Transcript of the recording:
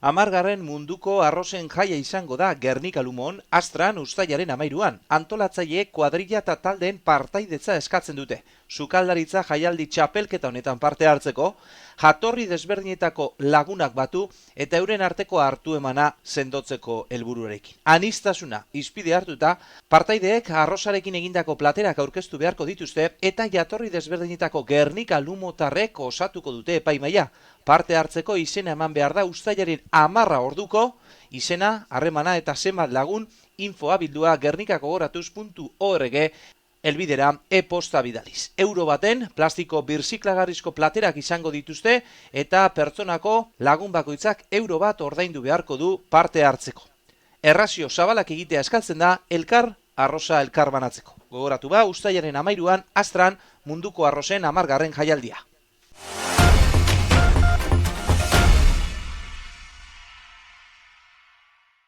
10. munduko arrozen jaia izango da Gernika Lumon, Astran uztailaren 13an. Antolatzaileek kuadrilla eta taldeen partaidetza eskatzen dute. Sukaldaritza jaialdi txapelketa honetan parte hartzeko, jatorri desberdinetako lagunak batu eta euren arteko hartu emana sendotzeko helburuarekin. Aniztasuna hizpide hartuta, partaideek arrozarekin egindako platerak aurkeztu beharko dituzte eta jatorri desberdinetako Gernika Lumotarrek osatuko dute epaimaia. Parte hartzeko izena eman behar da uztailaren 10 orduko, izena, harremana eta zenbat lagun infoa bildua gernikakooratuz.org helbidera e-posta bidaliz. Euro baten plastiko birziklagarrizko platerak izango dituzte eta pertsonako lagun bakoitzak euro bat ordaindu beharko du parte hartzeko. Errazio zabalak egitea eskatzen da elkar arroza elkar banatzeko. Gogoratu uztailaren 13an Astran munduko arrozen 10. jaialdia.